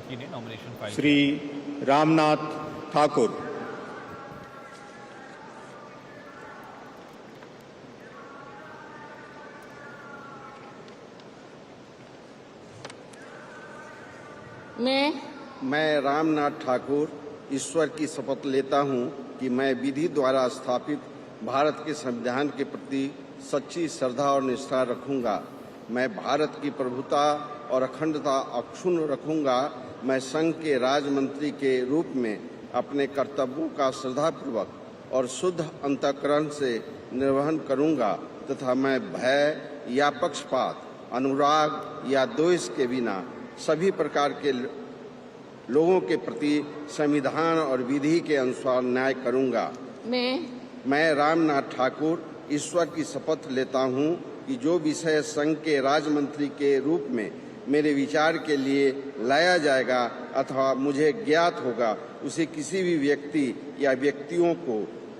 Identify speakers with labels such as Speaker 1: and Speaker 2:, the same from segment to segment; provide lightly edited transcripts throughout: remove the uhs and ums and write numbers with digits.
Speaker 1: सोलंकी ने nomination file
Speaker 2: Shri Ramnath Thakur.
Speaker 3: मैं रामनाथ ठाकुर ईश्वर की शपथ लेता हूं कि मैं विधि द्वारा स्थापित भारत के संविधान के प्रति सच्ची श्रद्धा और निष्ठा रखूंगा। मैं भारत की प्रभुता और अखंडता अक्षुण्ण रखूंगा। मैं संघ के राज्य मंत्री के रूप में अपने कर्तव्यों का श्रद्धापूर्वक और शुद्ध अंतःकरण से निर्वहन करूंगा तथा मैं भय या पक्षपात, अनुराग या द्वेष के बिना सभी प्रकार के लोगों के प्रति संविधान और विधि के अनुसार न्याय करूंगा। मैं रामनाथ ठाकुर ईश्वर की शपथ लेता हूं कि जो विषय संघ के राज्य मंत्री के रूप में मेरे विचार के लिए लाया जाएगा अथवा मुझे ज्ञात होगा, उसे किसी भी व्यक्ति या व्यक्तियों को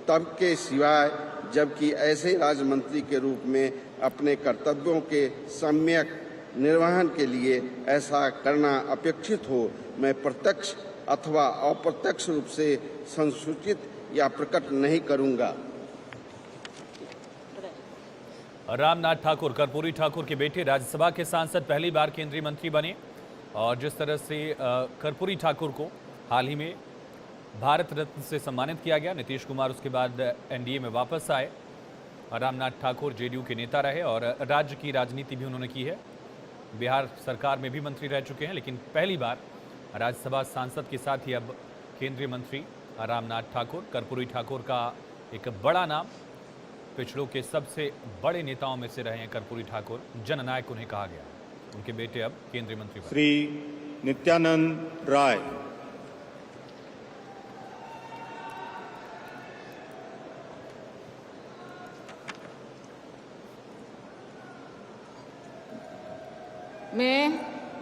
Speaker 3: तब के सिवाय जबकि ऐसे राज्य मंत्री के रूप में अपने कर्तव्यों के सम्यक निर्वहन के लिए ऐसा करना अपेक्षित हो, मैं प्रत्यक्ष अथवा अप्रत्यक्ष रूप से संसूचित या प्रकट नहीं करूंगा।
Speaker 1: रामनाथ ठाकुर कर्पूरी ठाकुर के बेटे, राज्यसभा के सांसद, पहली बार केंद्रीय मंत्री बने। और जिस तरह से कर्पूरी ठाकुर को हाल ही में भारत रत्न से सम्मानित किया गया, नीतीश कुमार उसके बाद एनडीए में वापस आए। रामनाथ ठाकुर जेडीयू के नेता रहे और राज्य की राजनीति भी उन्होंने की है। बिहार सरकार में भी मंत्री रह चुके हैं, लेकिन पहली बार राज्यसभा सांसद के साथ ही अब केंद्रीय मंत्री रामनाथ ठाकुर। कर्पूरी ठाकुर का एक बड़ा नाम, पिछड़ों के सबसे बड़े नेताओं में से रहे हैं कर्पूरी ठाकुर, जननायक उन्हें कहा गया। उनके बेटे अब केंद्रीय मंत्री बने।
Speaker 2: श्री नित्यानंद राय।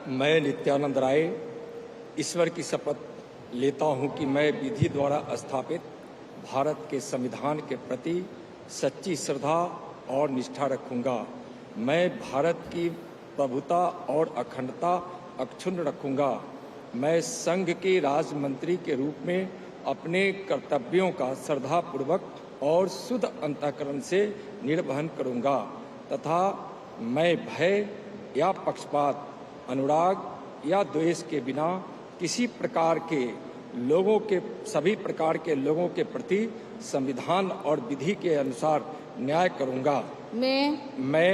Speaker 4: मैं नित्यानंद राय ईश्वर की शपथ लेता हूं कि मैं विधि द्वारा स्थापित भारत के संविधान के प्रति सच्ची श्रद्धा और निष्ठा रखूंगा। मैं भारत की प्रभुता और अखंडता अक्षुण्ण रखूंगा। मैं संघ के राज्य मंत्री के रूप में अपने कर्तव्यों का श्रद्धापूर्वक और शुद्ध अंतःकरण से निर्वहन करूंगा तथा मैं भय या पक्षपात, अनुराग या द्वेष के बिना किसी प्रकार के सभी प्रकार के लोगों के प्रति संविधान और विधि के अनुसार न्याय करूंगा। मैं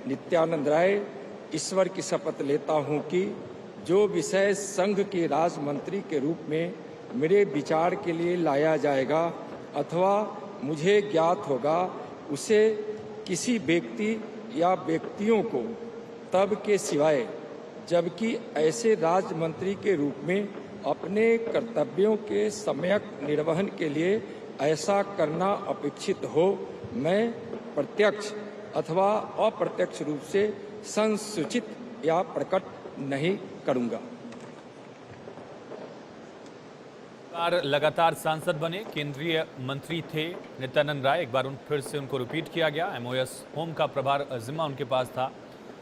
Speaker 4: नित्यानंद राय ईश्वर की शपथ लेता हूं कि जो विषय संघ के राज्य मंत्री के रूप में मेरे विचार के लिए लाया जाएगा अथवा मुझे ज्ञात होगा, उसे किसी व्यक्ति या व्यक्तियों को तब के सिवाय जबकि ऐसे राज्य मंत्री के रूप में अपने कर्तव्यों के सम्यक निर्वहन के लिए ऐसा करना अपेक्षित हो, मैं प्रत्यक्ष अथवा अप्रत्यक्ष रूप से संसूचित या प्रकट नहीं करूंगा।
Speaker 1: लगातार सांसद बने, केंद्रीय मंत्री थे नित्यानंद राय। एक बार फिर से उनको रिपीट किया गया। एमओएस होम का प्रभार जिम्मा उनके पास था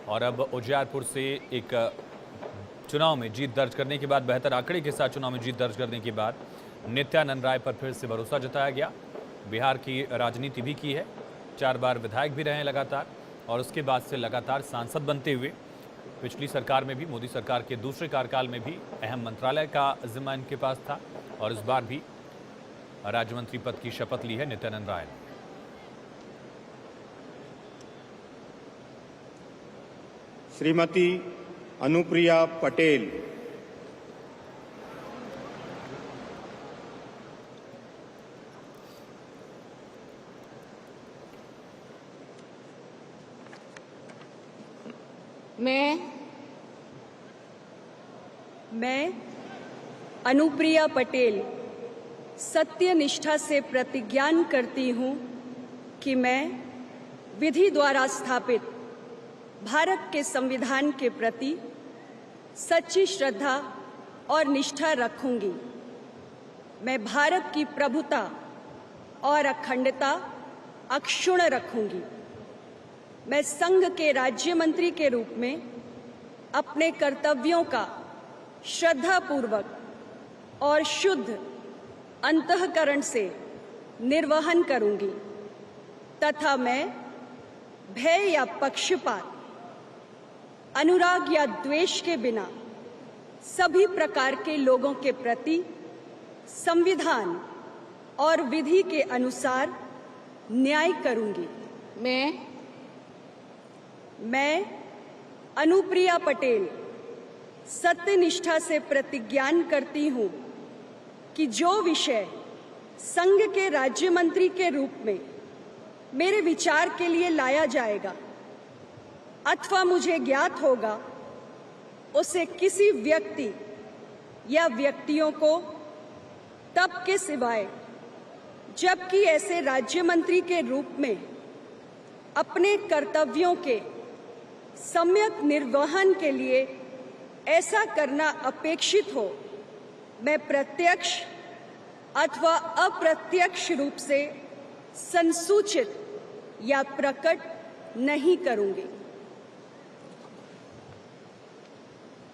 Speaker 1: और अब उजियारपुर से एक चुनाव में जीत दर्ज करने के बाद, बेहतर आंकड़े के साथ चुनाव में जीत दर्ज करने के बाद नित्यानंद राय पर फिर से भरोसा जताया गया। बिहार की राजनीति भी की है, 4 बार विधायक भी रहे हैं लगातार और उसके बाद से लगातार सांसद बनते हुए पिछली सरकार में भी, मोदी सरकार के दूसरे कार्यकाल में भी अहम मंत्रालय का जिम्मा इनके पास था और इस बार भी राज्य मंत्री पद की शपथ ली है नित्यानंद राय ने।
Speaker 2: श्रीमती अनुप्रिया पटेल।
Speaker 5: मैं अनुप्रिया पटेल सत्य निष्ठा से प्रतिज्ञान करती हूँ कि मैं विधि द्वारा स्थापित भारत के संविधान के प्रति सच्ची श्रद्धा और निष्ठा रखूंगी। मैं भारत की प्रभुता और अखंडता अक्षुण्ण रखूंगी। मैं संघ के राज्य मंत्री के रूप में अपने कर्तव्यों का श्रद्धापूर्वक और शुद्ध अंतःकरण से निर्वहन करूंगी तथा मैं भय या पक्षपात, अनुराग या द्वेष के बिना सभी प्रकार के लोगों के प्रति संविधान और विधि के अनुसार न्याय करूंगी। मैं अनुप्रिया पटेल सत्यनिष्ठा से प्रतिज्ञान करती हूं कि जो विषय संघ के राज्य मंत्री के रूप में मेरे विचार के लिए लाया जाएगा अथवा मुझे ज्ञात होगा, उसे किसी व्यक्ति या व्यक्तियों को तब के सिवाय जबकि ऐसे राज्य मंत्री के रूप में अपने कर्तव्यों के सम्यक निर्वहन के लिए ऐसा करना अपेक्षित हो, मैं प्रत्यक्ष अथवा अप्रत्यक्ष रूप से संसूचित या प्रकट नहीं करूंगी।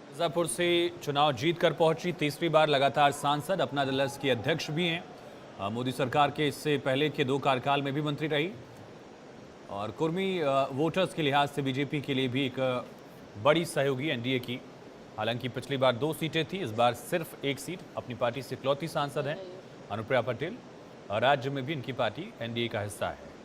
Speaker 1: मिर्जापुर से चुनाव जीतकर पहुंची तीसरी बार लगातार सांसद, अपना दलस की अध्यक्ष भी हैं। मोदी सरकार के इससे पहले के 2 कार्यकाल में भी मंत्री रही और कुर्मी वोटर्स के लिहाज से बीजेपी के लिए भी एक बड़ी सहयोगी एनडीए की। हालांकि पिछली बार 2 सीटें थी, इस बार सिर्फ 1 सीट। अपनी पार्टी से इकलौती सांसद हैं अनुप्रिया पटेल। राज्य में भी इनकी पार्टी एनडीए का हिस्सा है।